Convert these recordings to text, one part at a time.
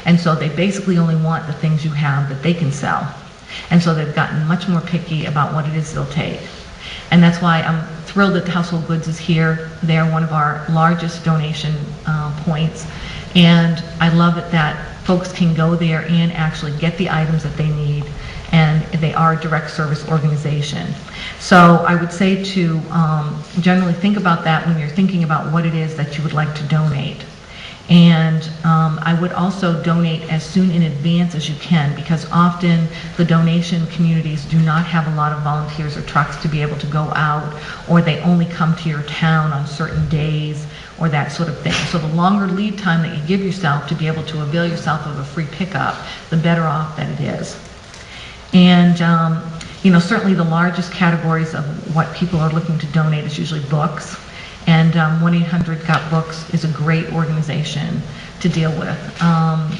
And so they basically only want the things you have that they can sell. And so they've gotten much more picky about what it is they'll take. And that's why I'm thrilled that the Household Goods is here. They're one of our largest donation points. And I love it that folks can go there and actually get the items that they need. And they are a direct service organization. So I would say to generally think about that when you're thinking about what it is that you would like to donate. And I would also donate as soon in advance as you can, because often the donation communities do not have a lot of volunteers or trucks to be able to go out, or they only come to your town on certain days or that sort of thing. So the longer lead time that you give yourself to be able to avail yourself of a free pickup, the better off that it is. And you know, certainly the largest categories of what people are looking to donate is usually books. And 1-800-GOT-BOOKS is a great organization to deal with.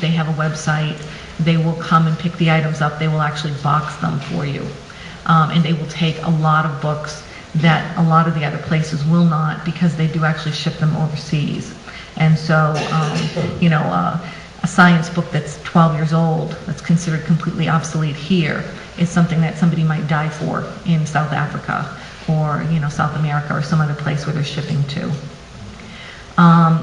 They have a website. They will come and pick the items up. They will actually box them for you. And they will take a lot of books that a lot of the other places will not, because they do actually ship them overseas. And so, you know, a science book that's 12 years old, that's considered completely obsolete here, is something that somebody might die for in South Africa, or, you know, South America, or some other place where they're shipping to.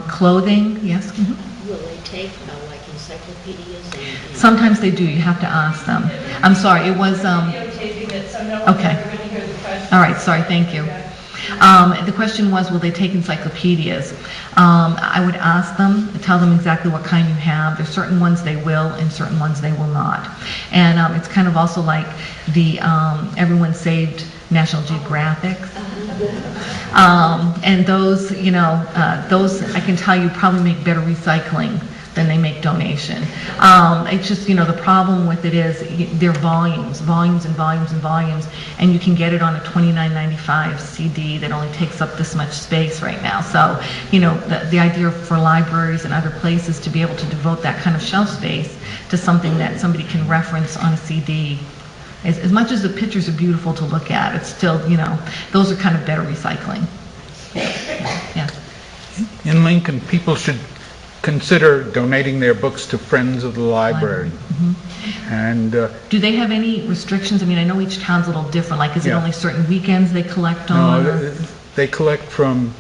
Clothing, yes? Mm-hmm. Will they take, like, encyclopedias? And Sometimes they do. You have to ask them. I'm sorry, it was, okay. All right, sorry, thank you. The question was, will they take encyclopedias? I would ask them, tell them exactly what kind you have. There's certain ones they will, and certain ones they will not. And it's kind of also like the Everyone Saved National Geographic. And those, you know, those I can tell you probably make better recycling than they make donation. It's just, you know, the problem with it is they're volumes and volumes, and you can get it on a $29.95 CD that only takes up this much space right now. So, you know, the idea for libraries and other places to be able to devote that kind of shelf space to something that somebody can reference on a CD, as much as the pictures are beautiful to look at, it's still, you know, those are kind of better recycling. Yeah. In Lincoln, people should consider donating their books to Friends of the Library. Mm-hmm. And do they have any restrictions? I mean, I know each town's a little different. Like, is it Yeah. only certain weekends they collect on? no, they collect from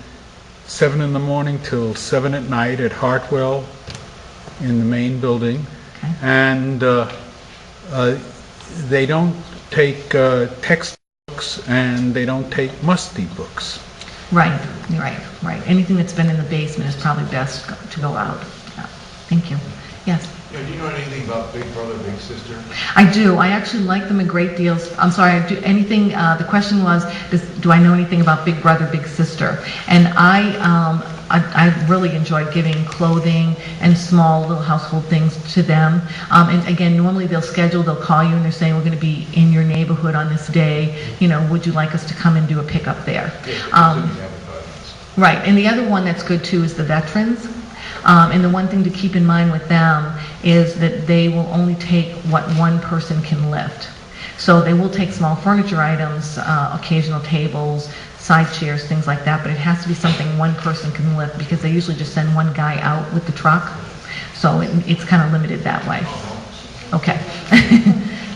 7 in the morning till 7 at night at Hartwell in the main building. Okay. And they don't take textbooks, and they don't take musty books. Right. Anything that's been in the basement is probably best to go out. Yeah. Thank you. Yes. Yeah, do you know anything about Big Brother, Big Sister? I do. I actually like them a great deal. I'm sorry, I do anything, the question was, do I know anything about Big Brother, Big Sister? And I really enjoy giving clothing and small little household things to them. And again, normally they'll call you and they're saying, we're going to be in your neighborhood on this day. You know, would you like us to come and do a pickup there? Right. And the other one that's good too is the veterans. And the one thing to keep in mind with them is that they will only take what one person can lift. So they will take small furniture items, occasional tables, side chairs, things like that, but it has to be something one person can lift, because they usually just send one guy out with the truck. So it's kind of limited that way. Okay.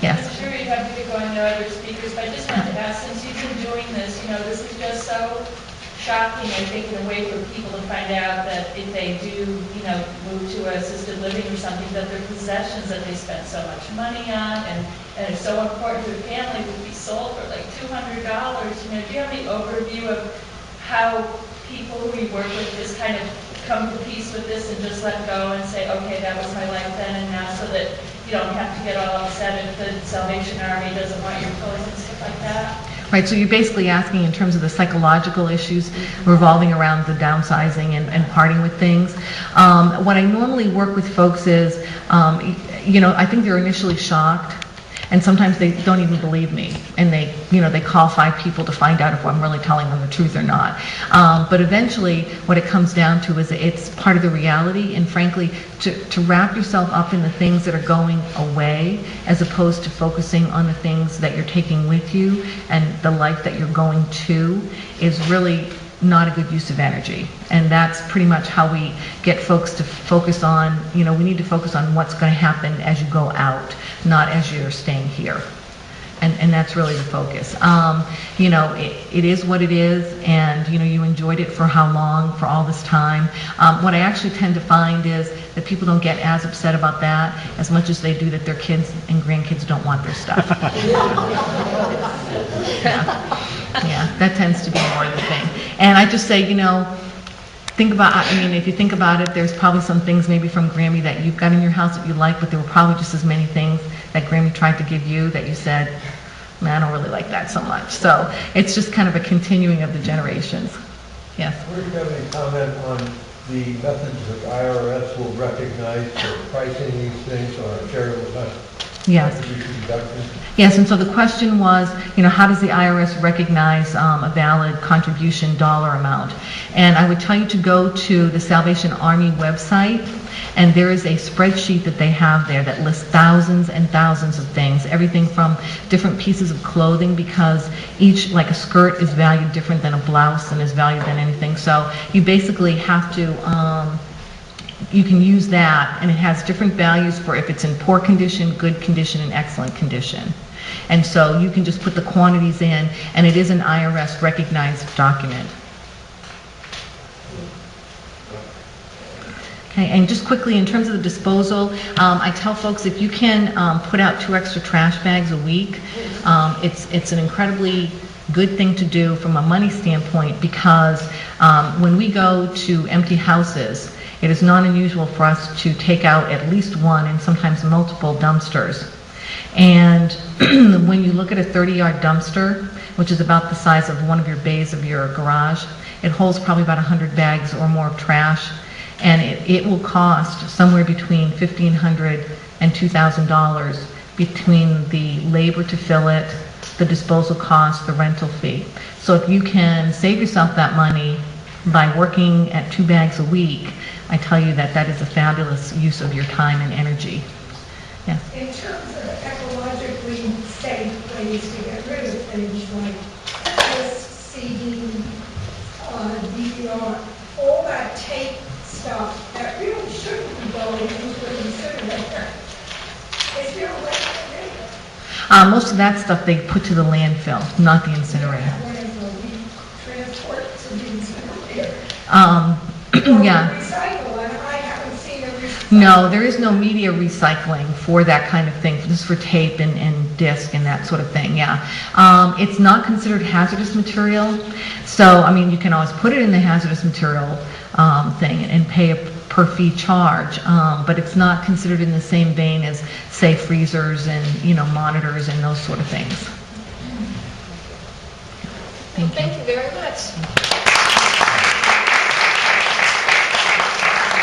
Yes. I'm sure you have to be going to other speakers, but I just wanted to ask, since you've been doing this, you know, this is just so shocking, I think, in a way for people to find out that if they do, you know, move to assisted living or something, that their possessions that they spent so much money on and it's so important to the family would be sold for like $200. You know, do you have any overview of how people who we work with just kind of come to peace with this and just let go and say, okay, that was my life then and now, so that you don't have to get all upset if the Salvation Army doesn't want your clothes and stuff like that? Right, so you're basically asking in terms of the psychological issues revolving around the downsizing and parting with things. What I normally work with folks is, you know, I think they're initially shocked, and sometimes they don't even believe me, and they, you know, they call 5 people to find out if I'm really telling them the truth or not. But eventually, what it comes down to is it's part of the reality, and frankly, to wrap yourself up in the things that are going away, as opposed to focusing on the things that you're taking with you and the life that you're going to, is really not a good use of energy. And that's pretty much how we get folks to focus on, we need to focus on what's going to happen as you go out, not as you're staying here. And that's really the focus. It is what it is, and, you enjoyed it for how long, for all this time. What I actually tend to find is that people don't get as upset about that as much as they do that their kids and grandkids don't want their stuff. Yeah, that tends to be more the thing. And I just say, think about, if you think about it, there's probably some things maybe from Grammy that you've got in your house that you like, but there were probably just as many things that Grammy tried to give you that you said, man, I don't really like that so much. So it's just kind of a continuing of the generations. Yes? Do you have any comment on the methods that IRS will recognize for pricing these things on a charitable Yes. contribution deduction? Yes, and so the question was, how does the IRS recognize a valid contribution dollar amount? And I would tell you to go to the Salvation Army website, and there is a spreadsheet that they have there that lists thousands and thousands of things, everything from different pieces of clothing, because each, like a skirt is valued different than a blouse and is valued than anything. So you basically have to, you can use that, and it has different values for if it's in poor condition, good condition, and excellent condition. And so you can just put the quantities in, and it is an IRS recognized document. Okay, and just quickly, in terms of the disposal, I tell folks if you can put out 2 extra trash bags a week, it's an incredibly good thing to do from a money standpoint, because when we go to empty houses, it is not unusual for us to take out at least 1 and sometimes multiple dumpsters. And when you look at a 30-yard dumpster, which is about the size of one of your bays of your garage, it holds probably about 100 bags or more of trash, and it will cost somewhere between $1,500 and $2,000 between the labor to fill it, the disposal cost, the rental fee. So if you can save yourself that money by working at 2 bags a week, I tell you that that is a fabulous use of your time and energy. Yes. In terms of ecologically safe ways to get rid of things like disc, CD, DVR, all that tape stuff that really shouldn't be going into the incinerator. Is there a way to do it? Most of that stuff they put to the landfill, not the incinerator. Whenever we transport to the incinerator. Yeah. Recycle, and I haven't seen a recycle. No, there is no media recycling for that kind of thing. This is for tape and disc and that sort of thing, yeah. It's not considered hazardous material. So, you can always put it in the hazardous material thing and pay a per fee charge, but it's not considered in the same vein as, say, freezers and, monitors and those sort of things. Thank you very much.